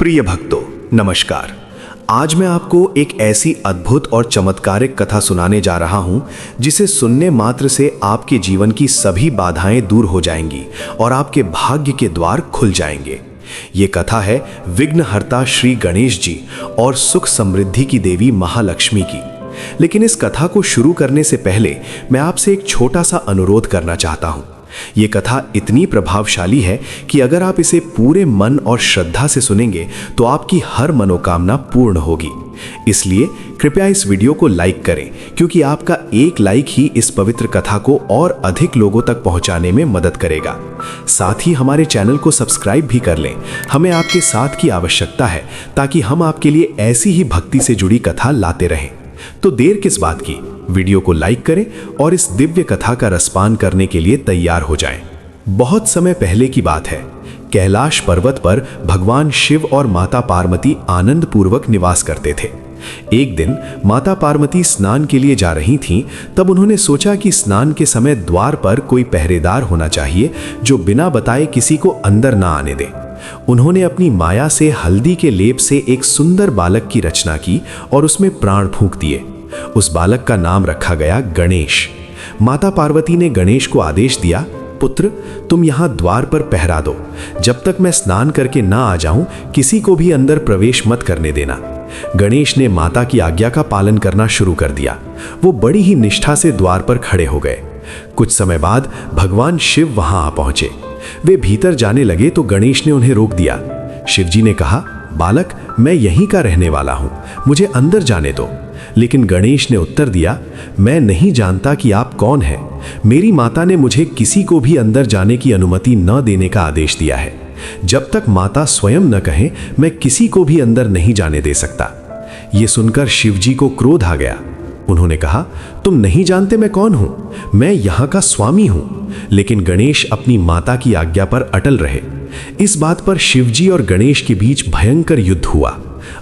प्रिय भक्तों, नमस्कार। आज मैं आपको एक ऐसी अद्भुत और चमत्कारिक कथा सुनाने जा रहा हूं जिसे सुनने मात्र से आपके जीवन की सभी बाधाएं दूर हो जाएंगी और आपके भाग्य के द्वार खुल जाएंगे। ये कथा है विघ्नहर्ता श्री गणेश जी और सुख समृद्धि की देवी महालक्ष्मी की। लेकिन इस कथा को शुरू करने से पहले मैं आपसे एक छोटा सा अनुरोध करना चाहता हूं। ये कथा इतनी प्रभावशाली है कि अगर आप इसे पूरे मन और श्रद्धा से सुनेंगे तो आपकी हर मनोकामना पूर्ण होगी। इसलिए कृपया इस वीडियो को लाइक करें, क्योंकि आपका एक लाइक ही इस पवित्र कथा को और अधिक लोगों तक पहुंचाने में मदद करेगा। साथ ही हमारे चैनल को सब्सक्राइब भी कर लें। हमें आपके साथ की आवश्यकता है ताकि हम आपके लिए ऐसी ही भक्ति से जुड़ी कथा लाते रहें। तो देर किस बात की, वीडियो को लाइक करें और इस दिव्य कथा का रसपान करने के लिए तैयार हो जाएं। बहुत समय पहले की बात है। कैलाश पर्वत पर भगवान शिव और माता पार्वती आनंद पूर्वक निवास करते थे। एक दिन माता पार्वती स्नान के लिए जा रही थीं, तब उन्होंने सोचा कि स्नान के समय द्वार पर कोई पहरेदार होना चाहिए जो बिना बताए किसी को अंदर ना आने दे। उन्होंने अपनी माया से हल्दी के लेप से एक सुंदर बालक की रचना की और उसमें प्राण फूंक दिए। उस बालक का नाम रखा गया गणेश। माता पार्वती ने गणेश को आदेश दिया, पुत्र, तुम यहाँ द्वार पर पहरा दो। जब तक मैं स्नान करके ना आ जाऊं, किसी को भी अंदर प्रवेश मत करने देना। गणेश ने माता की आज्ञा का पालन करना शुरू कर दिया। वो बड़ी ही निष्ठा से द्वार पर खड़े हो गए। कुछ समय बाद भगवान शिव वहां आ पहुंचे। वे भीतर जाने लगे तो गणेश ने उन्हें रोक दिया। शिवजी ने कहा, बालक, मैं यहीं का रहने वाला हूं, मुझे अंदर जाने दो। लेकिन गणेश ने उत्तर दिया, मैं नहीं जानता कि आप कौन हैं। मेरी माता ने मुझे किसी को भी अंदर जाने की अनुमति न देने का आदेश दिया है। जब तक माता स्वयं न कहें, मैं किसी को भी अंदर नहीं जाने दे सकता। यह सुनकर शिवजी को क्रोध आ गया। उन्होंने कहा, तुम नहीं जानते मैं कौन हूं, मैं यहां का स्वामी हूं। लेकिन गणेश अपनी माता की आज्ञा पर अटल रहे। इस बात पर शिवजी और गणेश के बीच भयंकर युद्ध हुआ।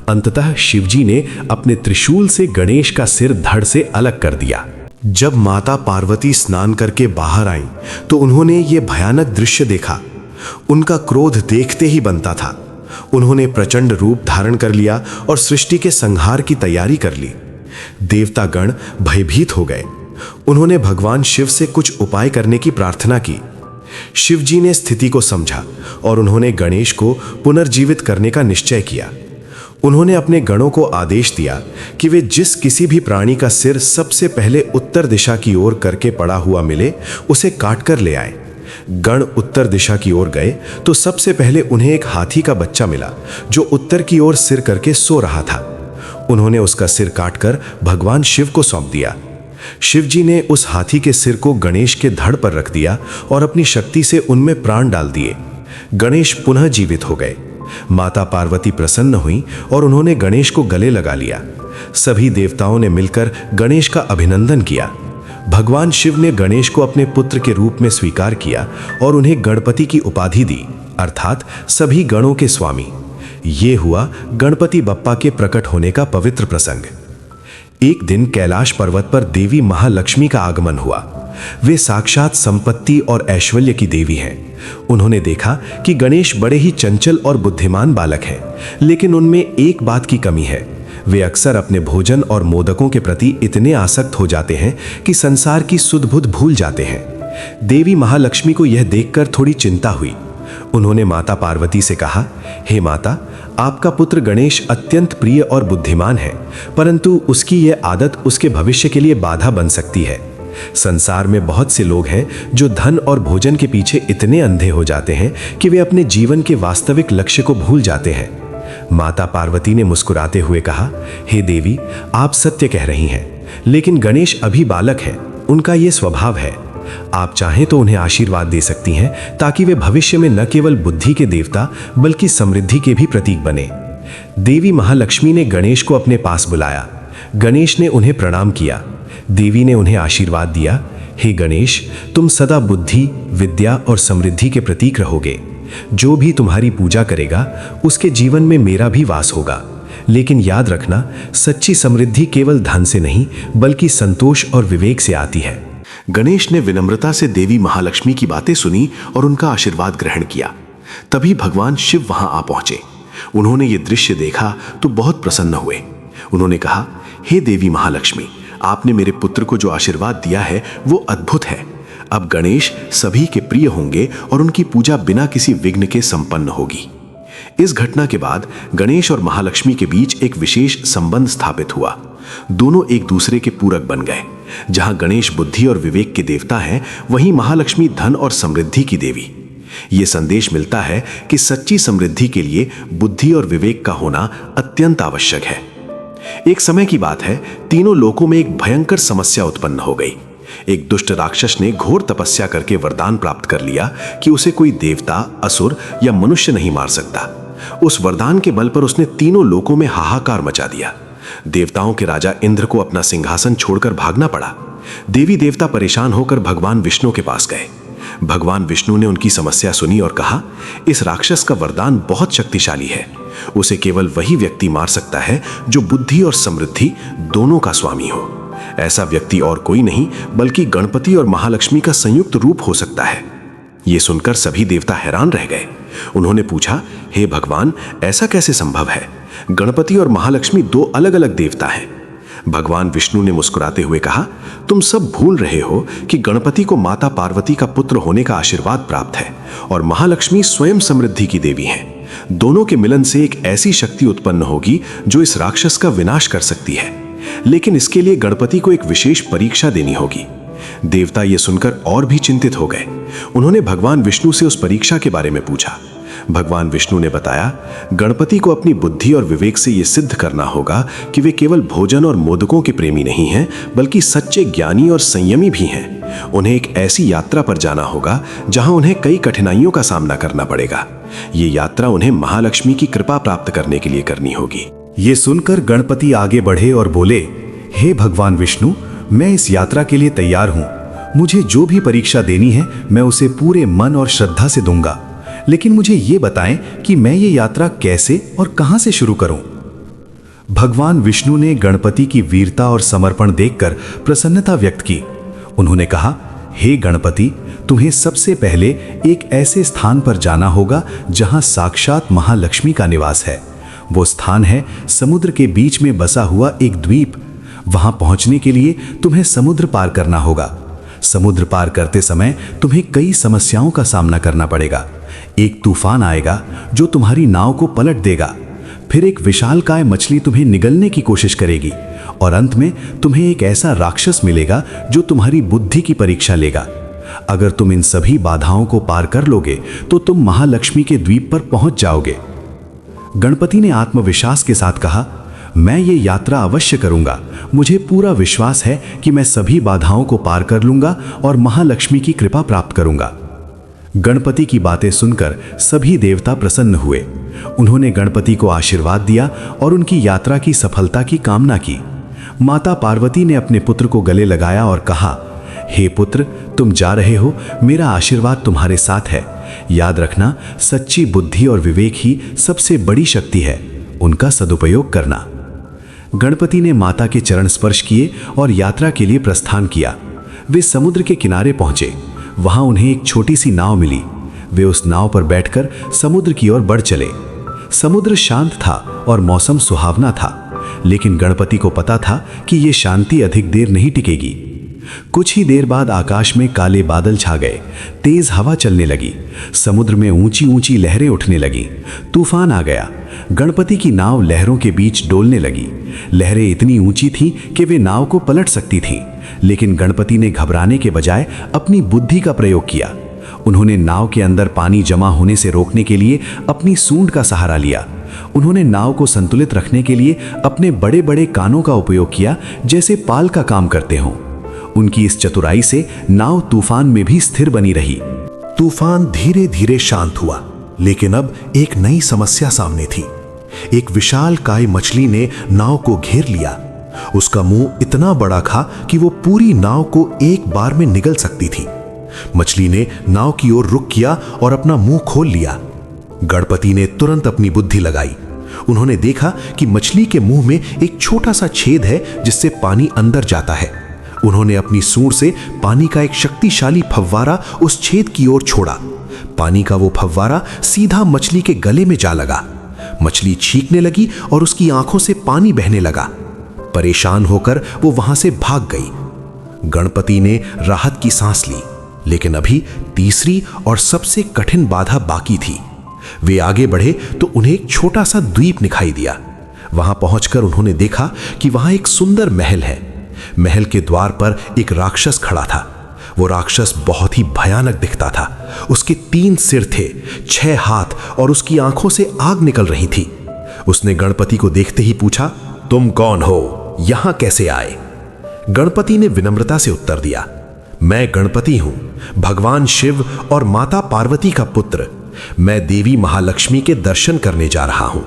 अंततः शिवजी ने अपने त्रिशूल से गणेश का सिर धड़ से अलग कर दिया। जब माता पार्वती स्नान करके बाहर आईं, तो उन्होंने ये भयानक दृश्य देखा। उनका क्रोध देखते ही बनता था। उन्होंने प्रचंड रूप धारण कर लिया और सृष्टि के संहार की तैयारी कर ली। देवतागण भयभीत हो गए। उन्होंने भगवान शिव से कुछ उपाय करने की प्रार्थना की। शिवजी ने स्थिति को समझा और उन्होंने गणेश को पुनर्जीवित करने का निश्चय किया। उन्होंने अपने गणों को आदेश दिया कि वे जिस किसी भी प्राणी का सिर सबसे पहले उत्तर दिशा की ओर करके पड़ा हुआ मिले, उसे काट कर ले आए। गण उत्तर दिशा की ओर गए तो सबसे पहले उन्हें एक हाथी का बच्चा मिला जो उत्तर की ओर सिर करके सो रहा था। उन्होंने उसका सिर काटकर भगवान शिव को सौंप दिया। शिवजी ने उस हाथी के सिर को गणेश के धड़ पर रख दिया और अपनी शक्ति से उनमें प्राण डाल दिए। गणेश पुनः जीवित हो गए। माता पार्वती प्रसन्न हुई और उन्होंने गणेश को गले लगा लिया। सभी देवताओं ने मिलकर गणेश का अभिनंदन किया। भगवान शिव ने गणेश को अपने पुत्र के रूप में स्वीकार किया और उन्हें गणपति की उपाधि दी, अर्थात सभी गणों के स्वामी। ये हुआ गणपति बप्पा के प्रकट होने का पवित्र प्रसंग। एक दिन कैलाश पर्वत पर देवी महालक्ष्मी का आगमन हुआ। वे साक्षात संपत्ति और ऐश्वर्य की देवी हैं। उन्होंने देखा कि गणेश बड़े ही चंचल और बुद्धिमान बालक हैं, लेकिन उनमें एक बात की कमी है। वे अक्सर अपने भोजन और मोदकों के प्रति इतने आसक्त हो जाते हैं कि संसार की सुध बुध भूल जाते हैं। देवी महालक्ष्मी को यह देखकर थोड़ी चिंता हुई। उन्होंने माता पार्वती से कहा, हे माता, आपका पुत्र गणेश अत्यंत प्रिय और बुद्धिमान है, परंतु उसकी यह आदत उसके भविष्य के लिए बाधा बन सकती है। संसार में बहुत से लोग हैं जो धन और भोजन के पीछे इतने अंधे हो जाते हैं कि वे अपने जीवन के वास्तविक लक्ष्य को भूल जाते हैं। माता पार्वती ने मुस्कुराते हुए कहा, हे देवी, आप सत्य कह रही हैं, लेकिन गणेश अभी बालक हैं, उनका ये स्वभाव है। आप चाहें तो उन्हें आशीर्वाद दे सकती हैं ताकि वे भविष्य में न केवल बुद्धि के देवता बल्कि समृद्धि के भी प्रतीक बने। देवी महालक्ष्मी ने गणेश को अपने पास बुलाया। गणेश ने उन्हें प्रणाम किया। देवी ने उन्हें आशीर्वाद दिया, हे गणेश, तुम सदा बुद्धि, विद्या और समृद्धि के प्रतीक रहोगे। जो भी तुम्हारी पूजा करेगा उसके जीवन में मेरा भी वास होगा। लेकिन याद रखना, सच्ची समृद्धि केवल धन से नहीं बल्कि संतोष और विवेक से आती है। गणेश ने विनम्रता से देवी महालक्ष्मी की बातें सुनी और उनका आशीर्वाद ग्रहण किया। तभी भगवान शिव वहां आ पहुंचे। उन्होंने ये दृश्य देखा तो बहुत प्रसन्न हुए। उन्होंने कहा, हे देवी महालक्ष्मी, आपने मेरे पुत्र को जो आशीर्वाद दिया है वो अद्भुत है। अब गणेश सभी के प्रिय होंगे और उनकी पूजा बिना किसी विघ्न के संपन्न होगी। इस घटना के बाद गणेश और महालक्ष्मी के बीच एक विशेष संबंध स्थापित हुआ। दोनों एक दूसरे के पूरक बन गए। जहां गणेश बुद्धि और विवेक के देवता हैं, वहीं महालक्ष्मी धन और समृद्धि की देवी। ये संदेश मिलता है कि सच्ची समृद्धि के लिए बुद्धि और विवेक का होना अत्यंत आवश्यक है। एक समय की बात है, तीनों लोकों में एक भयंकर समस्या उत्पन्न हो गई। एक दुष्ट राक्षस ने घोर तपस्या करके वरदान प्राप्त कर लिया कि उसे कोई देवता, असुर या मनुष्य नहीं मार सकता। उस वरदान के बल पर उसने तीनों लोकों में हाहाकार मचा दिया। देवताओं के राजा इंद्र को अपना सिंहासन छोड़कर भागना पड़ा। देवी देवता परेशान होकर भगवान विष्णु के पास गए। भगवान विष्णु ने उनकी समस्या सुनी और कहा, इस राक्षस का वरदान बहुत शक्तिशाली है। उसे केवल वही व्यक्ति मार सकता है जो बुद्धि और समृद्धि दोनों का स्वामी हो। ऐसा व्यक्ति और कोई नहीं बल्कि गणपति और महालक्ष्मी का संयुक्त रूप हो सकता है। यह सुनकर सभी देवता हैरान रह गए। उन्होंने पूछा, हे भगवान, ऐसा कैसे संभव है? गणपति और महालक्ष्मी दो अलग अलग देवता हैं। भगवान विष्णु ने मुस्कुराते हुए कहा, तुम सब भूल रहे हो कि गणपति को माता पार्वती का पुत्र होने का आशीर्वाद प्राप्त है और महालक्ष्मी स्वयं समृद्धि की देवी हैं। दोनों के मिलन से एक ऐसी शक्ति उत्पन्न होगी जो इस राक्षस का विनाश कर सकती है, लेकिन इसके लिए गणपति को एक विशेष परीक्षा देनी होगी। देवता ये सुनकर और भी चिंतित हो गए। उन्होंने भगवान विष्णु से उस परीक्षा के बारे में पूछा। भगवान विष्णु ने बताया, गणपति को अपनी बुद्धि और विवेक से यह सिद्ध करना होगा कि वे केवल भोजन और मोदकों के प्रेमी नहीं हैं, बल्कि सच्चे ज्ञानी और संयमी भी हैं। उन्हें एक ऐसी यात्रा पर जाना होगा जहां उन्हें कई कठिनाइयों का सामना करना पड़ेगा। ये यात्रा उन्हें महालक्ष्मी की कृपा प्राप्त करने के लिए करनी होगी। ये सुनकर गणपति आगे बढ़े और बोले, हे भगवान विष्णु, मैं इस यात्रा के लिए तैयार हूं। मुझे जो भी परीक्षा देनी है मैं उसे पूरे मन और श्रद्धा से दूंगा, लेकिन मुझे ये बताएं कि मैं ये यात्रा कैसे और कहां से शुरू करूं। भगवान विष्णु ने गणपति की वीरता और समर्पण देखकर प्रसन्नता व्यक्त की। उन्होंने कहा, हे गणपति, तुम्हें सबसे पहले एक ऐसे स्थान पर जाना होगा जहां साक्षात महालक्ष्मी का निवास है। वो स्थान है समुद्र के बीच में बसा हुआ एक द्वीप। वहां पहुंचने के लिए तुम्हें समुद्र पार करना होगा। समुद्र पार करते समय तुम्हें कई समस्याओं का सामना करना पड़ेगा। एक तूफान आएगा जो तुम्हारी नाव को पलट देगा। फिर एक विशालकाय मछली तुम्हें निगलने की कोशिश करेगी और अंत में तुम्हें एक ऐसा राक्षस मिलेगा जो तुम्हारी बुद्धि की परीक्षा लेगा। अगर तुम इन सभी बाधाओं को पार कर लोगे तो तुम महालक्ष्मी के द्वीप पर पहुंच जाओगे। गणपति ने आत्मविश्वास के साथ कहा, मैं ये यात्रा अवश्य करूंगा। मुझे पूरा विश्वास है कि मैं सभी बाधाओं को पार कर लूंगा और महालक्ष्मी की कृपा प्राप्त करूंगा। गणपति की बातें सुनकर सभी देवता प्रसन्न हुए। उन्होंने गणपति को आशीर्वाद दिया और उनकी यात्रा की सफलता की कामना की। माता पार्वती ने अपने पुत्र को गले लगाया और कहा, हे पुत्र, तुम जा रहे हो, मेरा आशीर्वाद तुम्हारे साथ है। याद रखना, सच्ची बुद्धि और विवेक ही सबसे बड़ी शक्ति है। उनका सदुपयोग करना। गणपति ने माता के चरण स्पर्श किए और यात्रा के लिए प्रस्थान किया। वे समुद्र के किनारे पहुंचे। वहां उन्हें एक छोटी सी नाव मिली। वे उस नाव पर बैठकर समुद्र की ओर बढ़ चले। समुद्र शांत था और मौसम सुहावना था, लेकिन गणपति को पता था कि यह शांति अधिक देर नहीं टिकेगी। कुछ ही देर बाद आकाश में काले बादल छा गए। तेज हवा चलने लगी। समुद्र में ऊंची ऊंची लहरें उठने लगी। तूफान आ गया। गणपति की नाव लहरों के बीच डोलने लगी। लहरें इतनी ऊंची थीं कि वे नाव को पलट सकती थीं, लेकिन गणपति ने घबराने के बजाय अपनी बुद्धि का प्रयोग किया। उन्होंने नाव के अंदर पानी जमा होने से रोकने के लिए अपनी सूंड का सहारा लिया। उन्होंने नाव को संतुलित रखने के लिए अपने बड़े बड़े कानों का उपयोग किया, जैसे पाल का काम करते हों। उनकी इस चतुराई से नाव तूफान में भी स्थिर बनी रही। तूफान धीरे धीरे शांत हुआ, लेकिन अब एक नई समस्या सामने थी। एक विशालकाय मछली ने नाव को घेर लिया। उसका मुंह इतना बड़ा था कि वो पूरी नाव को एक बार में निगल सकती थी। मछली ने नाव की ओर रुख किया और अपना मुंह खोल लिया। गणपति ने तुरंत अपनी बुद्धि लगाई। उन्होंने देखा कि मछली के मुंह में एक छोटा सा छेद है जिससे पानी अंदर जाता है। उन्होंने अपनी सूंड से पानी का एक शक्तिशाली फव्वारा उस छेद की ओर छोड़ा। पानी का वो फव्वारा सीधा मछली के गले में जा लगा। मछली छींकने लगी और उसकी आंखों से पानी बहने लगा। परेशान होकर वो वहां से भाग गई। गणपति ने राहत की सांस ली, लेकिन अभी तीसरी और सबसे कठिन बाधा बाकी थी। वे आगे बढ़े तो उन्हें एक छोटा सा द्वीप दिखाई दिया। वहां पहुंचकर उन्होंने देखा कि वहां एक सुंदर महल है। महल के द्वार पर एक राक्षस खड़ा था। वो राक्षस बहुत ही भयानक दिखता था। उसके 3 सिर थे, 6 हाथ और उसकी आंखों से आग निकल रही थी। उसने गणपति को देखते ही पूछा, तुम कौन हो, यहां कैसे आए? गणपति ने विनम्रता से उत्तर दिया, मैं गणपति हूं, भगवान शिव और माता पार्वती का पुत्र। मैं देवी महालक्ष्मी के दर्शन करने जा रहा हूं।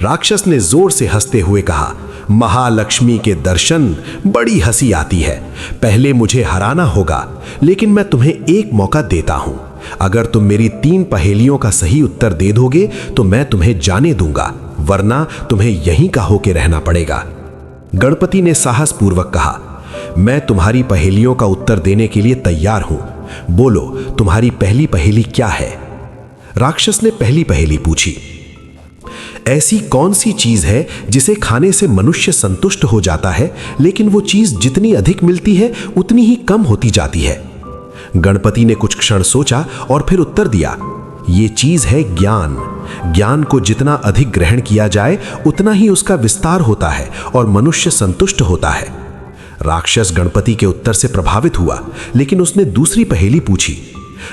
राक्षस ने जोर से हंसते हुए कहा, महालक्ष्मी के दर्शन, बड़ी हंसी आती है। पहले मुझे हराना होगा, लेकिन मैं तुम्हें एक मौका देता हूं। अगर तुम मेरी 3 पहेलियों का सही उत्तर दे दोगे तो मैं तुम्हें जाने दूंगा, वरना तुम्हें यहीं का होके रहना पड़ेगा। गणपति ने साहसपूर्वक कहा, मैं तुम्हारी पहेलियों का उत्तर देने के लिए तैयार हूं। बोलो, तुम्हारी पहली पहेली क्या है? राक्षस ने पहली पहेली पूछी, ऐसी कौन सी चीज है जिसे खाने से मनुष्य संतुष्ट हो जाता है, लेकिन वो चीज जितनी अधिक मिलती है उतनी ही कम होती जाती है? गणपति ने कुछ क्षण सोचा और फिर उत्तर दिया, ये चीज है ज्ञान। ज्ञान को जितना अधिक ग्रहण किया जाए उतना ही उसका विस्तार होता है और मनुष्य संतुष्ट होता है। राक्षस गणपति के उत्तर से प्रभावित हुआ, लेकिन उसने दूसरी पहेली पूछी,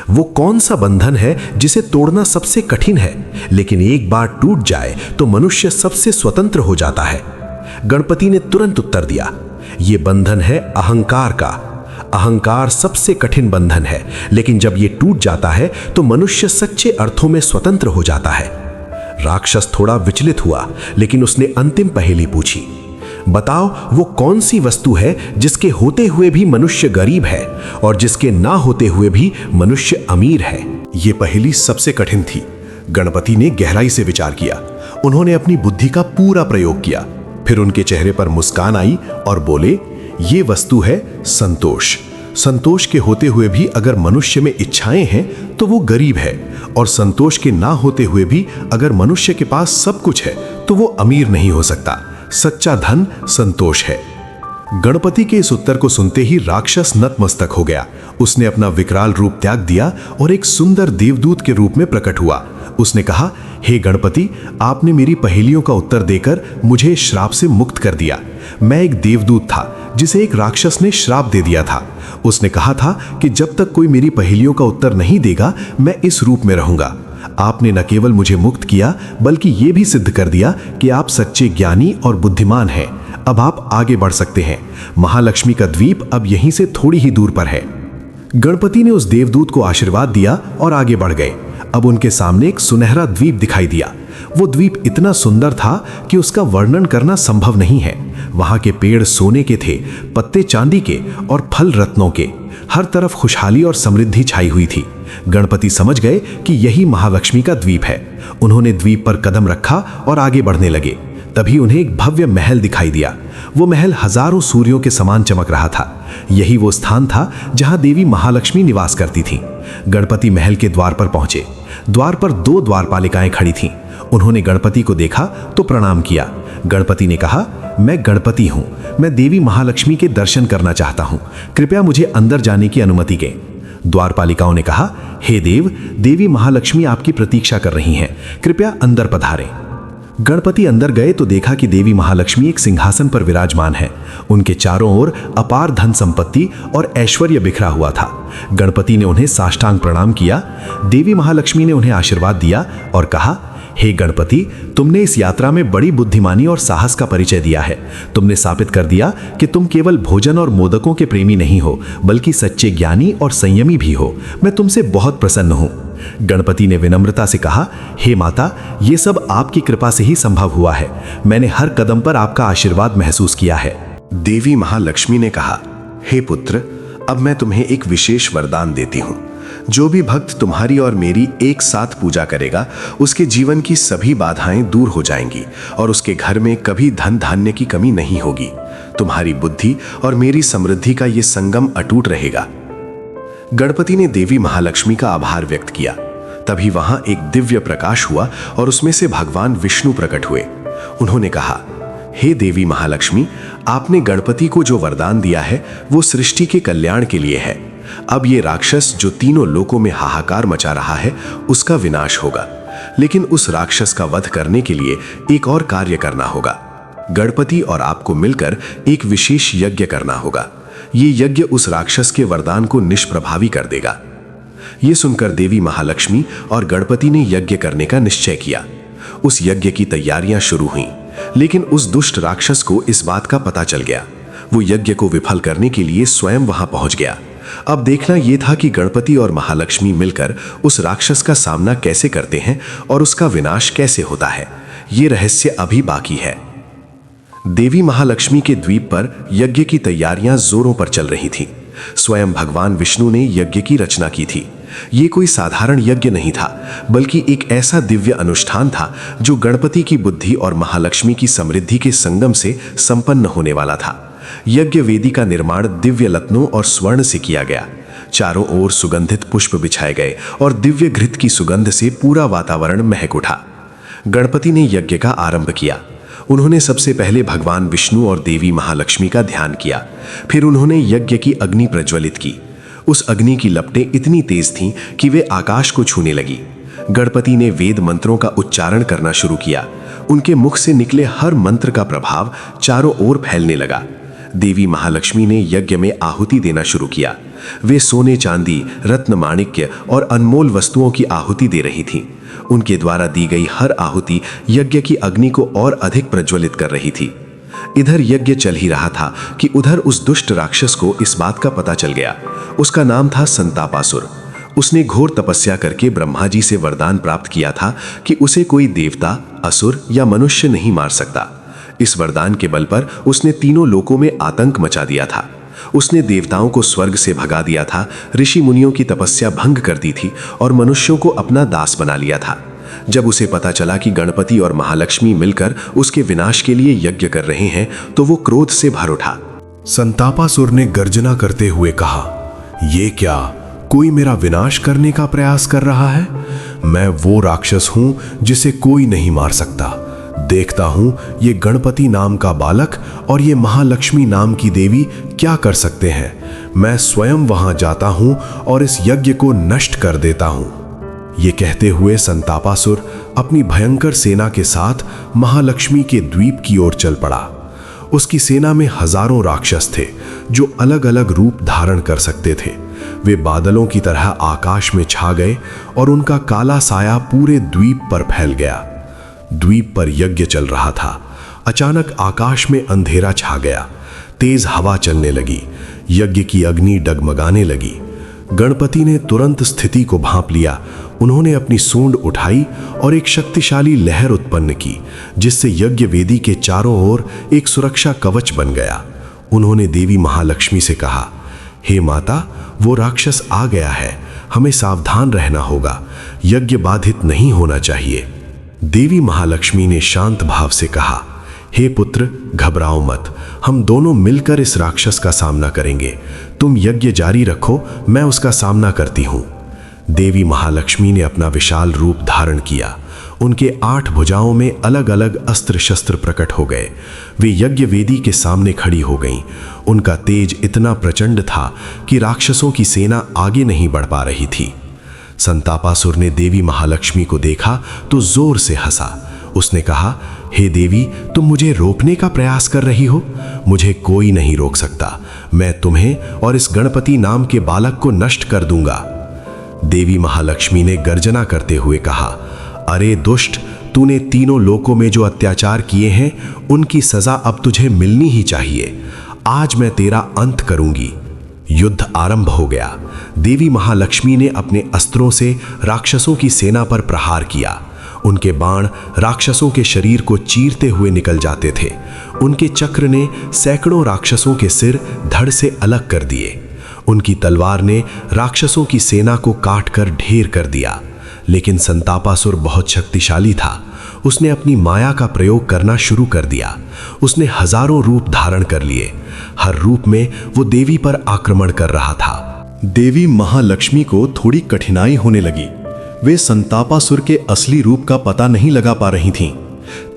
वो कौन सा बंधन है जिसे तोड़ना सबसे कठिन है, लेकिन एक बार टूट जाए तो मनुष्य सबसे स्वतंत्र हो जाता है? गणपति ने तुरंत उत्तर दिया, ये बंधन है अहंकार का। अहंकार सबसे कठिन बंधन है, लेकिन जब ये टूट जाता है तो मनुष्य सच्चे अर्थों में स्वतंत्र हो जाता है। राक्षस थोड़ा विचलित हुआ, लेकिन उसने अंतिम पहेली पूछी, बताओ वो कौन सी वस्तु है जिसके होते हुए भी मनुष्य गरीब है और जिसके ना होते हुए भी मनुष्य अमीर है? ये पहेली सबसे कठिन थी। गणपति ने गहराई से विचार किया। उन्होंने अपनी बुद्धि का पूरा प्रयोग किया। फिर उनके चेहरे पर मुस्कान आई और बोले, ये वस्तु है संतोष। संतोष के होते हुए भी अगर मनुष्य में इच्छाएं हैं तो वो गरीब है, और संतोष के ना होते हुए भी अगर मनुष्य के पास सब कुछ है तो वो अमीर नहीं हो सकता। सच्चा धन संतोष है। गणपति के इस उत्तर को सुनते ही राक्षस नतमस्तक हो गया। उसने अपना विकराल रूप त्याग दिया और एक सुंदर देवदूत के रूप में प्रकट हुआ। उसने कहा, हे गणपति, आपने मेरी पहेलियों का उत्तर देकर मुझे श्राप से मुक्त कर दिया। मैं एक देवदूत था जिसे एक राक्षस ने श्राप दे दिया था। उसने कहा था कि जब तक कोई मेरी पहेलियों का उत्तर नहीं देगा मैं इस रूप में रहूंगा। आपने न केवल मुझे मुक्त किया बल्कि ये भी सिद्ध कर दिया कि आप सच्चे ज्ञानी और बुद्धिमान हैं। अब आप आगे बढ़ सकते हैं। महालक्ष्मी का द्वीप अब यहीं से थोड़ी ही दूर पर है। गणपति ने उस देवदूत को आशीर्वाद दिया और आगे बढ़ गए। अब उनके सामने एक सुनहरा द्वीप दिखाई दिया। वो द्वीप इतना सुंदर था कि उसका वर्णन करना संभव नहीं है। वहां के पेड़ सोने के थे, पत्ते चांदी के और फल रत्नों के। हर तरफ खुशहाली और समृद्धि छाई हुई थी। गणपति समझ गए कि यही महालक्ष्मी का द्वीप है। उन्होंने द्वीप पर कदम रखा और आगे बढ़ने लगे। तभी उन्हें एक भव्य महल दिखाई दिया। वो महल हजारों सूर्यों के समान चमक रहा था। यही वो स्थान था जहां देवी महालक्ष्मी निवास करती थीं। गणपति महल के द्वार पर पहुंचे। द्वार पर 2 द्वारपालिकाएं खड़ी थीं। उन्होंने गणपति को देखा तो प्रणाम किया। गणपति ने कहा, मैं गणपति हूं। मैं देवी महालक्ष्मी के दर्शन करना चाहता हूं। कृपया मुझे अंदर जाने की अनुमति दें। द्वारपालिकाओं ने कहा, हे देव, देवी महालक्ष्मी आपकी प्रतीक्षा कर रही हैं। कृपया अंदर पधारें। गणपति अंदर गए तो देखा कि देवी महालक्ष्मी एक सिंहासन पर विराजमान है। उनके चारों ओर अपार धन संपत्ति और ऐश्वर्य बिखरा हुआ था। गणपति ने उन्हें साष्टांग प्रणाम किया। देवी महालक्ष्मी ने उन्हें आशीर्वाद दिया और कहा, हे गणपति, तुमने इस यात्रा में बड़ी बुद्धिमानी और साहस का परिचय दिया है। तुमने साबित कर दिया कि तुम केवल भोजन और मोदकों के प्रेमी नहीं हो, बल्कि सच्चे ज्ञानी और संयमी भी हो। मैं तुमसे बहुत प्रसन्न हूं। गणपति ने विनम्रता से कहा, हे माता, ये सब आपकी कृपा से ही संभव हुआ है। मैंने हर कदम पर आपका आशीर्वाद महसूस किया है। देवी महालक्ष्मी ने कहा, हे पुत्र, अब मैं तुम्हें एक विशेष वरदान देती हूं। जो भी भक्त तुम्हारी और मेरी एक साथ पूजा करेगा, उसके जीवन की सभी बाधाएं दूर हो जाएंगी और उसके घर में कभी धन धान्य की कमी नहीं होगी। तुम्हारी बुद्धि और मेरी समृद्धि का ये संगम अटूट रहेगा। गणपति ने देवी महालक्ष्मी का आभार व्यक्त किया। तभी वहां एक दिव्य प्रकाश हुआ और उसमें से भगवान विष्णु प्रकट हुए। उन्होंने कहा, हे देवी महालक्ष्मी, आपने गणपति को जो वरदान दिया है वो सृष्टि के कल्याण के लिए है। अब ये राक्षस जो तीनों लोकों में हाहाकार मचा रहा है उसका विनाश होगा, लेकिन उस राक्षस का वध करने के लिए एक और कार्य करना होगा। गणपति और आपको मिलकर एक विशेष यज्ञ करना होगा। ये यज्ञ उस राक्षस के वरदान को निष्प्रभावी कर देगा। ये सुनकर देवी महालक्ष्मी और गणपति ने यज्ञ करने का निश्चय किया। उस यज्ञ की तैयारियां शुरू हुईं, लेकिन उस दुष्ट राक्षस को इस बात का पता चल गया। वो यज्ञ को विफल करने के लिए स्वयं वहां पहुंच गया। अब देखना यह था कि गणपति और महालक्ष्मी मिलकर उस राक्षस का सामना कैसे करते हैं और उसका विनाश कैसे होता है। ये रहस्य अभी बाकी है। देवी महालक्ष्मी के द्वीप पर यज्ञ की तैयारियां जोरों पर चल रही थीं। स्वयं भगवान विष्णु ने यज्ञ की रचना की थी। ये कोई साधारण यज्ञ नहीं था, बल्कि एक ऐसा दिव्य अनुष्ठान था जो गणपति की बुद्धि और महालक्ष्मी की समृद्धि के संगम से संपन्न होने वाला था। यज्ञ वेदी का निर्माण दिव्य रत्नों और स्वर्ण से किया गया। चारों ओर सुगंधित पुष्प बिछाए गए और दिव्य घृत की सुगंध से पूरा वातावरण महक उठा। गणपति ने यज्ञ का आरंभ किया। उन्होंने सबसे पहले भगवान विष्णु और देवी महालक्ष्मी का ध्यान किया। फिर उन्होंने यज्ञ की अग्नि प्रज्वलित की। उस अग्नि की लपटें इतनी तेज थीं कि वे आकाश को छूने लगी। गणपति ने वेद मंत्रों का उच्चारण करना शुरू किया। उनके मुख से निकले हर मंत्र का प्रभाव चारों ओर फैलने लगा। देवी महालक्ष्मी ने यज्ञ में आहुति देना शुरू किया। वे सोने, चांदी, रत्न, माणिक्य और अनमोल वस्तुओं की आहुति दे रही थीं। उनके द्वारा दी गई हर आहुति यज्ञ की अग्नि को और अधिक प्रज्वलित कर रही थी। इधर यज्ञ चल ही रहा था कि उधर उस दुष्ट राक्षस को इस बात का पता चल गया। उसका नाम था संतापासुर। उसने घोर तपस्या करके ब्रह्मा जी से वरदान प्राप्त किया था कि उसे कोई देवता, असुर या मनुष्य नहीं मार सकता। इस वरदान के बल पर उसने तीनों लोकों में आतंक मचा दिया था। उसने देवताओं को स्वर्ग से भगा दिया था, ऋषि मुनियों की तपस्या भंग कर दी थी और मनुष्यों को अपना दास बना लिया था। जब उसे पता चला कि गणपति और महालक्ष्मी मिलकर उसके विनाश के लिए यज्ञ कर रहे हैं, तो वो क्रोध से भर उठा। संतापासुर ने गर्जना करते हुए कहा, ये क्या, कोई मेरा विनाश करने का प्रयास कर रहा है? मैं वो राक्षस हूं जिसे कोई नहीं मार सकता। देखता हूं ये गणपति नाम का बालक और ये महालक्ष्मी नाम की देवी क्या कर सकते हैं। मैं स्वयं वहां जाता हूं और इस यज्ञ को नष्ट कर देता हूं। ये कहते हुए संतापासुर अपनी भयंकर सेना के साथ महालक्ष्मी के द्वीप की ओर चल पड़ा। उसकी सेना में हजारों राक्षस थे जो अलग अलग रूप धारण कर सकते थे। वे बादलों की तरह आकाश में छा गए और उनका काला साया पूरे द्वीप पर फैल गया। द्वीप पर यज्ञ चल रहा था। अचानक आकाश में अंधेरा छा गया। तेज हवा चलने लगी। यज्ञ की अग्नि डगमगाने लगी। गणपति ने तुरंत स्थिति को भांप लिया। उन्होंने अपनी सूंड उठाई और एक शक्तिशाली लहर उत्पन्न की, जिससे यज्ञ वेदी के चारों ओर एक सुरक्षा कवच बन गया। उन्होंने देवी महालक्ष्मी से कहा, हे माता, वो राक्षस आ गया है, हमें सावधान रहना होगा, यज्ञ बाधित नहीं होना चाहिए। देवी महालक्ष्मी ने शांत भाव से कहा, हे पुत्र, घबराओ मत, हम दोनों मिलकर इस राक्षस का सामना करेंगे। तुम यज्ञ जारी रखो, मैं उसका सामना करती हूं। देवी महालक्ष्मी ने अपना विशाल रूप धारण किया। उनके 8 भुजाओं में अलग अलग अस्त्र शस्त्र प्रकट हो गए। वे यज्ञ वेदी के सामने खड़ी हो गईं। उनका तेज इतना प्रचंड था कि राक्षसों की सेना आगे नहीं बढ़ पा रही थी। संतापासुर ने देवी महालक्ष्मी को देखा तो जोर से हंसा। उसने कहा, हे देवी, तुम मुझे रोकने का प्रयास कर रही हो? मुझे कोई नहीं रोक सकता। मैं तुम्हें और इस गणपति नाम के बालक को नष्ट कर दूंगा। देवी महालक्ष्मी ने गर्जना करते हुए कहा, अरे दुष्ट, तूने तीनों लोकों में जो अत्याचार किए हैं उनकी सजा अब तुझे मिलनी ही चाहिए। आज मैं तेरा अंत करूंगी। युद्ध आरंभ हो गया। देवी महालक्ष्मी ने अपने अस्त्रों से राक्षसों की सेना पर प्रहार किया। उनके बाण राक्षसों के शरीर को चीरते हुए निकल जाते थे। उनके चक्र ने सैकड़ों राक्षसों के सिर धड़ से अलग कर दिए। उनकी तलवार ने राक्षसों की सेना को काटकर ढेर कर दिया। लेकिन संतापासुर बहुत शक्तिशाली था। उसने अपनी माया का प्रयोग करना शुरू कर दिया। उसने हजारों रूप धारण कर लिए। हर रूप में वो देवी पर आक्रमण कर रहा था। देवी महालक्ष्मी को थोड़ी कठिनाई होने लगी। वे संतापासुर के असली रूप का पता नहीं लगा पा रही थीं।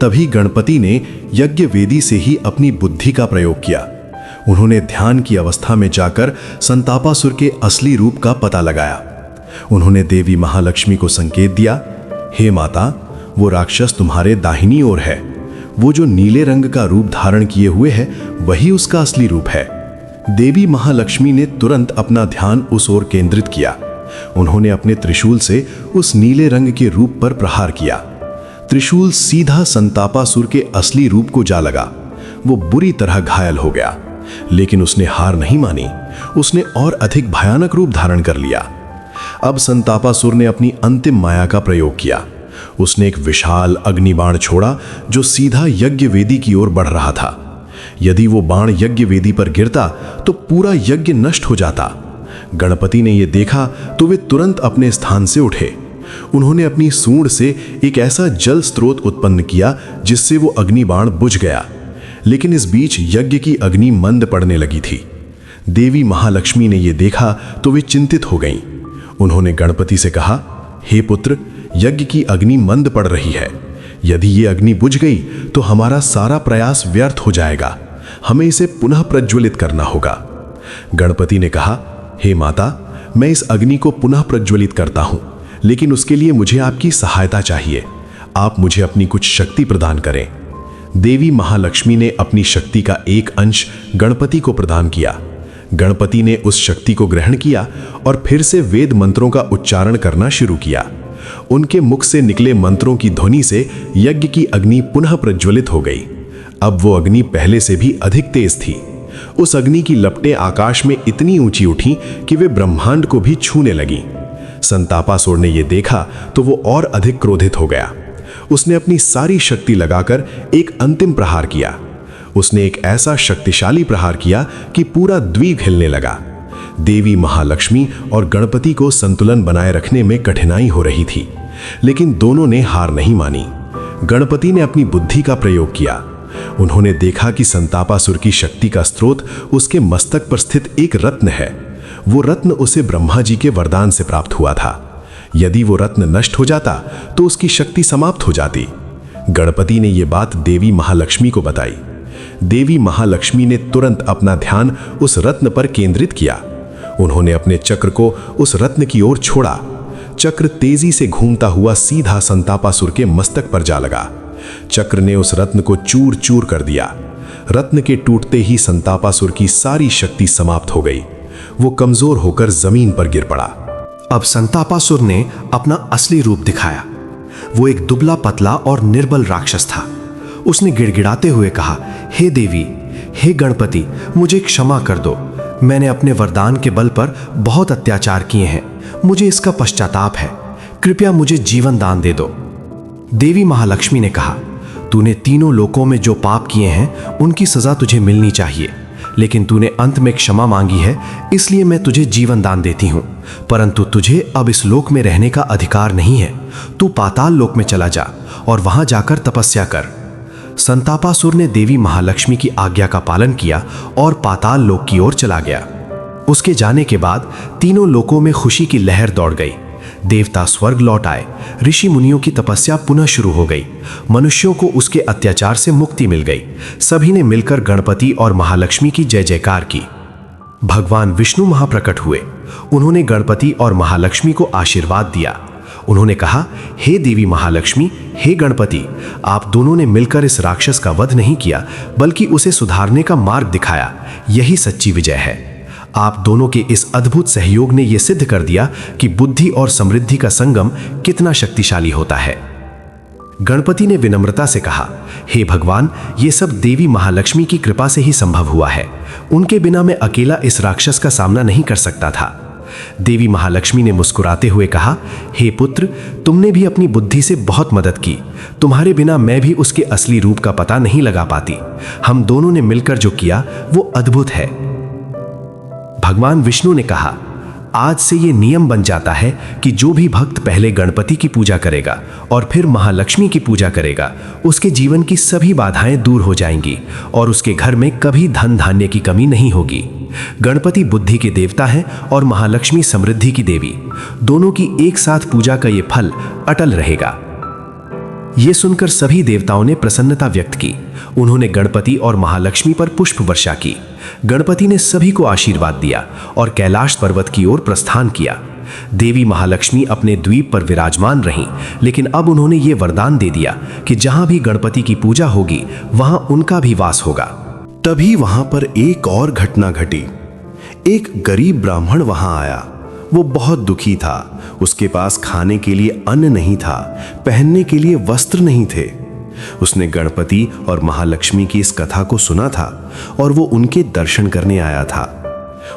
तभी गणपति ने यज्ञ वेदी से ही अपनी बुद्धि का प्रयोग किया। उन्होंने ध्यान की अवस्था में जाकर संतापासुर के असली रूप का पता लगाया। उन्होंने देवी महालक्ष्मी को संकेत दिया, हे माता, वो राक्षस तुम्हारे दाहिनी ओर है। वो जो नीले रंग का रूप धारण किए हुए है वही उसका असली रूप है। देवी महालक्ष्मी ने तुरंत अपना ध्यान उस ओर केंद्रित किया। उन्होंने अपने त्रिशूल से उस नीले रंग के रूप पर प्रहार किया। त्रिशूल सीधा संतापासुर के असली रूप को जा लगा। वो बुरी तरह घायल हो गया, लेकिन उसने हार नहीं मानी। उसने और अधिक भयानक रूप धारण कर लिया। अब संतापासुर ने अपनी अंतिम माया का प्रयोग किया। उसने एक विशाल अग्निबाण छोड़ा जो सीधा यज्ञ वेदी की ओर बढ़ रहा था। यदि वो बाण यज्ञ वेदी पर गिरता तो पूरा यज्ञ नष्ट हो जाता। गणपति ने यह देखा तो वे तुरंत अपने स्थान से उठे। उन्होंने अपनी सूंड से एक ऐसा जल स्रोत उत्पन्न किया जिससे वो अग्निबाण बुझ गया। लेकिन इस बीच यज्ञ की अग्नि मंद पड़ने लगी थी। देवी महालक्ष्मी ने यह देखा तो वे चिंतित हो गईं। उन्होंने गणपति से कहा, हे पुत्र, यज्ञ की अग्नि मंद पड़ रही है। यदि ये अग्नि बुझ गई तो हमारा सारा प्रयास व्यर्थ हो जाएगा। हमें इसे पुनः प्रज्वलित करना होगा। गणपति ने कहा, हे माता, मैं इस अग्नि को पुनः प्रज्वलित करता हूं, लेकिन उसके लिए मुझे आपकी सहायता चाहिए। आप मुझे अपनी कुछ शक्ति प्रदान करें। देवी महालक्ष्मी ने अपनी शक्ति का एक अंश गणपति को प्रदान किया। गणपति ने उस शक्ति को ग्रहण किया और फिर से वेद मंत्रों का उच्चारण करना शुरू किया। उनके मुख से निकले मंत्रों की ध्वनि से यज्ञ की अग्नि पुनः प्रज्वलित हो गई। अब वो अग्नि पहले से भी अधिक तेज थी। उस अग्नि की लपटें आकाश में इतनी ऊंची उठीं कि वे ब्रह्मांड को भी छूने लगीं। संतापासुर ने यह देखा तो वो और अधिक क्रोधित हो गया। उसने अपनी सारी शक्ति लगाकर एक अंतिम प्रहार किया। उसने एक ऐसा शक्तिशाली प्रहार किया कि पूरा द्वीप हिलने लगा। देवी महालक्ष्मी और गणपति को संतुलन बनाए रखने में कठिनाई हो रही थी, लेकिन दोनों ने हार नहीं मानी। गणपति ने अपनी बुद्धि का प्रयोग किया। उन्होंने देखा कि संतापासुर की शक्ति का स्रोत उसके मस्तक पर स्थित एक रत्न है। वो रत्न उसे ब्रह्मा जी के वरदान से प्राप्त हुआ था। यदि वो रत्न नष्ट हो जाता तो उसकी शक्ति समाप्त हो जाती। गणपति ने यह बात देवी महालक्ष्मी को बताई। देवी महालक्ष्मी ने तुरंत अपना ध्यान उस रत्न पर केंद्रित किया। उन्होंने अपने चक्र को उस रत्न की ओर छोड़ा। चक्र तेजी से घूमता हुआ सीधा संतापासुर के मस्तक पर जा लगा। चक्र ने उस रत्न को चूर चूर कर दिया। रत्न के टूटते ही संतापासुर की सारी शक्ति समाप्त हो गई। वो कमजोर होकर जमीन पर गिर पड़ा। अब संतापासुर ने अपना असली रूप दिखाया। वो एक दुबला पतला और निर्बल राक्षस था। उसने गिड़गिड़ाते हुए कहा, हे देवी, हे गणपति, मुझे क्षमा कर दो। मैंने अपने वरदान के बल पर बहुत अत्याचार किए हैं। मुझे इसका पश्चाताप है। कृपया मुझे जीवन दान दे दो। देवी महालक्ष्मी ने कहा, तूने तीनों लोकों में जो पाप किए हैं उनकी सजा तुझे मिलनी चाहिए, लेकिन तूने अंत में क्षमा मांगी है, इसलिए मैं तुझे जीवन दान देती हूं। परंतु तुझे अब इस लोक में रहने का अधिकार नहीं है। तू पाताल लोक में चला जा और वहां जाकर तपस्या कर। संतापासुर ने देवी महालक्ष्मी की आज्ञा का पालन किया और पाताल लोक की ओर चला गया। उसके जाने के बाद तीनों लोकों में खुशी की लहर दौड़ गई। देवता स्वर्ग लौट आए। ऋषि मुनियों की तपस्या पुनः शुरू हो गई। मनुष्यों को उसके अत्याचार से मुक्ति मिल गई। सभी ने मिलकर गणपति और महालक्ष्मी की जय जयकार की। भगवान विष्णु महाप्रकट हुए। उन्होंने गणपति और महालक्ष्मी को आशीर्वाद दिया। उन्होंने कहा, हे देवी महालक्ष्मी, हे गणपति, आप दोनों ने मिलकर इस राक्षस का वध नहीं किया, बल्कि उसे सुधारने का मार्ग दिखाया। यही सच्ची विजय है। आप दोनों के इस अद्भुत सहयोग ने यह सिद्ध कर दिया कि बुद्धि और समृद्धि का संगम कितना शक्तिशाली होता है। गणपति ने विनम्रता से कहा, हे भगवान, ये सब देवी महालक्ष्मी की कृपा से ही संभव हुआ है। उनके बिना मैं अकेला इस राक्षस का सामना नहीं कर सकता था। देवी महालक्ष्मी ने मुस्कुराते हुए कहा, हे पुत्र, तुमने भी अपनी बुद्धि से बहुत मदद की। तुम्हारे बिना मैं भी उसके असली रूप का पता नहीं लगा पाती। हम दोनों ने मिलकर जो किया वो अद्भुत है। भगवान विष्णु ने कहा, आज से ये नियम बन जाता है कि जो भी भक्त पहले गणपति की पूजा करेगा और फिर महालक्ष्मी की पूजा करेगा, उसके जीवन की सभी बाधाएं दूर हो जाएंगी और उसके घर में कभी धन धान्य की कमी नहीं होगी। गणपति बुद्धि के देवता हैं और महालक्ष्मी समृद्धि की देवी। दोनों की एक साथ पूजा का ये फल अटल रहेगा। ये सुनकर सभी देवताओं ने प्रसन्नता व्यक्त की। उन्होंने गणपति और महालक्ष्मी पर पुष्प वर्षा की। गणपति ने सभी को आशीर्वाद दिया और कैलाश पर्वत की ओर प्रस्थान किया। देवी महालक्ष्मी अपने द्वीप पर विराजमान रहीं, लेकिन अब उन्होंने ये वरदान दे दिया कि जहां भी गणपति की पूजा होगी वहां उनका भी वास होगा। तभी वहां पर एक और घटना घटी। एक गरीब ब्राह्मण वहां आया। वो बहुत दुखी था। उसके पास खाने के लिए अन्न नहीं था, पहनने के लिए वस्त्र नहीं थे। उसने गणपति और महालक्ष्मी की इस कथा को सुना था और वो उनके दर्शन करने आया था।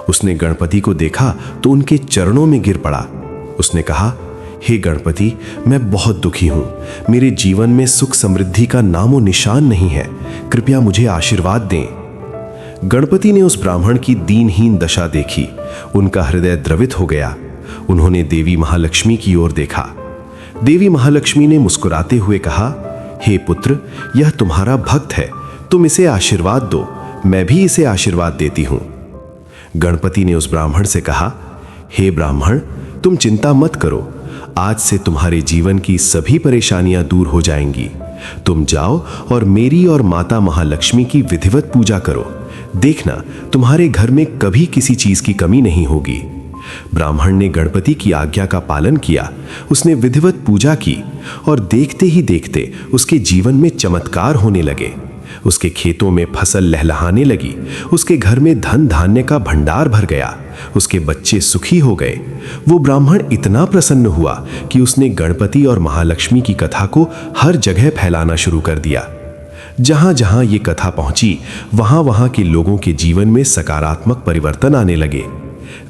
उसने गणपति को देखा तो उनके चरणों में गिर पड़ा। उसने कहा, हे गणपति, मैं बहुत दुखी हूं। मेरे जीवन में सुख समृद्धि का नामो निशान नहीं है। कृपया मुझे आशीर्वाद दें। गणपति ने उस ब्राह्मण की दीनहीन दशा देखी। उनका हृदय द्रवित हो गया। उन्होंने देवी महालक्ष्मी की ओर देखा। देवी महालक्ष्मी ने मुस्कुराते हुए कहा, हे पुत्र, यह तुम्हारा भक्त है, तुम इसे आशीर्वाद दो। मैं भी इसे आशीर्वाद देती हूं। गणपति ने उस ब्राह्मण से कहा, हे ब्राह्मण, तुम चिंता मत करो। आज से तुम्हारे जीवन की सभी परेशानियां दूर हो जाएंगी। तुम जाओ और मेरी और माता महालक्ष्मी की विधिवत पूजा करो। देखना, तुम्हारे घर में कभी किसी चीज की कमी नहीं होगी। ब्राह्मण ने गणपति की आज्ञा का पालन किया। उसने विधिवत पूजा की और देखते ही देखते उसके जीवन में चमत्कार होने लगे। उसके खेतों में फसल लहलहाने लगी। उसके घर में धन धान्य का भंडार भर गया। उसके बच्चे सुखी हो गए। वो ब्राह्मण इतना प्रसन्न हुआ कि उसने गणपति और महालक्ष्मी की कथा को हर जगह फैलाना शुरू कर दिया। जहां जहां ये कथा पहुंची, वहां वहां के लोगों के जीवन में सकारात्मक परिवर्तन आने लगे।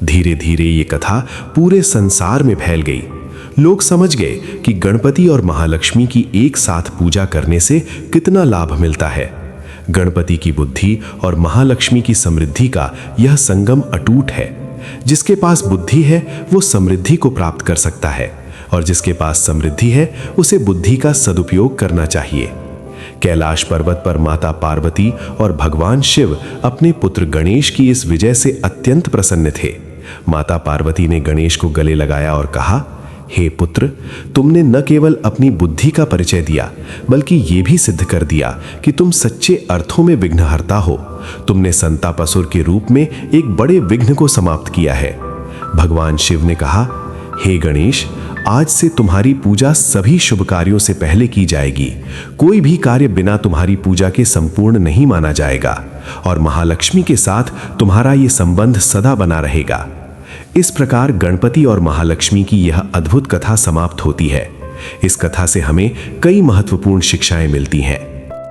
धीरे धीरे ये कथा पूरे संसार में फैल गई। लोग समझ गए कि गणपति और महालक्ष्मी की एक साथ पूजा करने से कितना लाभ मिलता है। गणपति की बुद्धि और महालक्ष्मी की समृद्धि का यह संगम अटूट है। जिसके पास बुद्धि है वो समृद्धि को प्राप्त कर सकता है, और जिसके पास समृद्धि है उसे बुद्धि का सदुपयोग करना चाहिए। कैलाश पर्वत पर माता पार्वती और भगवान शिव अपने पुत्र गणेश की इस विजय से अत्यंत प्रसन्न थे। माता पार्वती ने गणेश को गले लगाया और कहा, हे पुत्र, तुमने न केवल अपनी बुद्धि का परिचय दिया, बल्कि ये भी सिद्ध कर दिया कि तुम सच्चे अर्थों में विघ्नहर्ता हो। तुमने संतापासुर के रूप में एक बड़े विघ्न को समाप्त किया है। भगवान शिव ने कहा, हे गणेश, आज से तुम्हारी पूजा सभी शुभ कार्यों से पहले की जाएगी। कोई भी कार्य बिना तुम्हारी पूजा के संपूर्ण नहीं माना जाएगा, और महालक्ष्मी के साथ तुम्हारा ये संबंध सदा बना रहेगा। इस प्रकार गणपति और महालक्ष्मी की यह अद्भुत कथा समाप्त होती है। इस कथा से हमें कई महत्वपूर्ण शिक्षाएं मिलती हैं।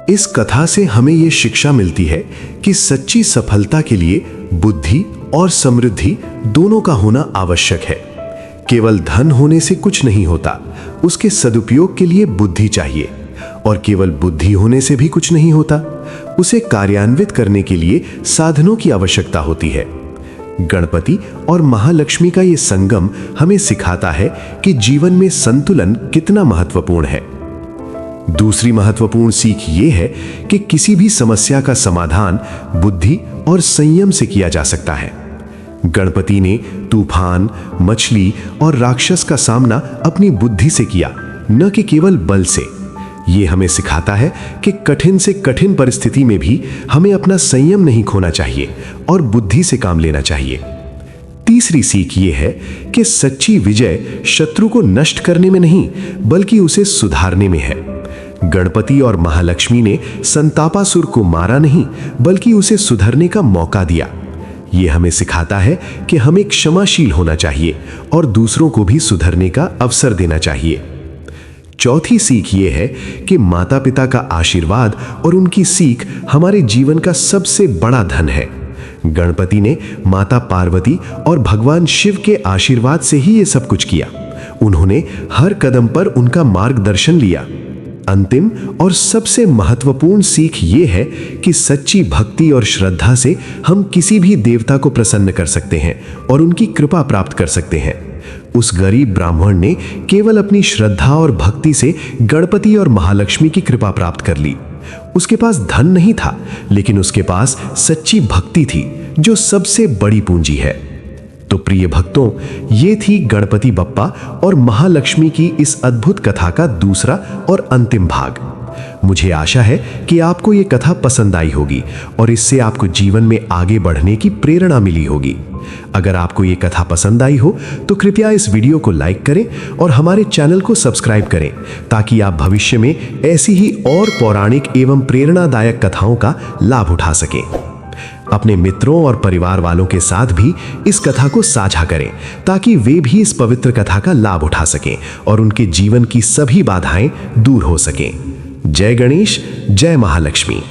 इस कथा से हमें यह शिक्षा मिलती है कि सच्ची सफलता के लिए बुद्धि और समृद्धि दोनों का होना आवश्यक है। केवल धन होने से कुछ नहीं होता, उसके सदुपयोग के लिए बुद्धि चाहिए। और केवल बुद्धि होने से भी कुछ नहीं होता, उसे कार्यान्वित करने के लिए साधनों की आवश्यकता होती है। गणपति और महालक्ष्मी का ये संगम हमें सिखाता है कि जीवन में संतुलन कितना महत्वपूर्ण है। दूसरी महत्वपूर्ण सीख ये है कि किसी भी समस्या का समाधान बुद्धि और संयम से किया जा सकता है। गणपति ने तूफान, मछली और राक्षस का सामना अपनी बुद्धि से किया, न कि केवल बल से। यह हमें सिखाता है कि कठिन से कठिन परिस्थिति में भी हमें अपना संयम नहीं खोना चाहिए और बुद्धि से काम लेना चाहिए। तीसरी सीख यह है कि सच्ची विजय शत्रु को नष्ट करने में नहीं, बल्कि उसे सुधारने में है। गणपति और महालक्ष्मी ने संतापासुर को मारा नहीं, बल्कि उसे सुधरने का मौका दिया। यह हमें सिखाता है कि हमें क्षमाशील होना चाहिए और दूसरों को भी सुधरने का अवसर देना चाहिए। चौथी सीख यह है कि माता पिता का आशीर्वाद और उनकी सीख हमारे जीवन का सबसे बड़ा धन है। गणपति ने माता पार्वती और भगवान शिव के आशीर्वाद से ही ये सब कुछ किया। उन्होंने हर कदम पर उनका मार्गदर्शन लिया। अंतिम और सबसे महत्वपूर्ण सीख ये है कि सच्ची भक्ति और श्रद्धा से हम किसी भी देवता को प्रसन्न कर सकते हैं और उनकी कृपा प्राप्त कर सकते हैं। उस गरीब ब्राह्मण ने केवल अपनी श्रद्धा और भक्ति से गणपति और महालक्ष्मी की कृपा प्राप्त कर ली। उसके पास धन नहीं था, लेकिन उसके पास सच्ची भक्ति थी, जो सबसे बड़ी पूंजी है। तो प्रिय भक्तों, ये थी गणपति बप्पा और महालक्ष्मी की इस अद्भुत कथा का दूसरा और अंतिम भाग। मुझे आशा है कि आपको ये कथा पसंद आई होगी और इससे आपको जीवन में आगे बढ़ने की प्रेरणा मिली होगी। अगर आपको ये कथा पसंद आई हो तो कृपया इस वीडियो को लाइक करें और हमारे चैनल को सब्सक्राइब करें, ताकि आप भविष्य में ऐसी ही और पौराणिक एवं प्रेरणादायक कथाओं का लाभ उठा सकें। अपने मित्रों और परिवार वालों के साथ भी इस कथा को साझा करें, ताकि वे भी इस पवित्र कथा का लाभ उठा सकें और उनके जीवन की सभी बाधाएं दूर हो सकें। जय गणेश, जय महालक्ष्मी।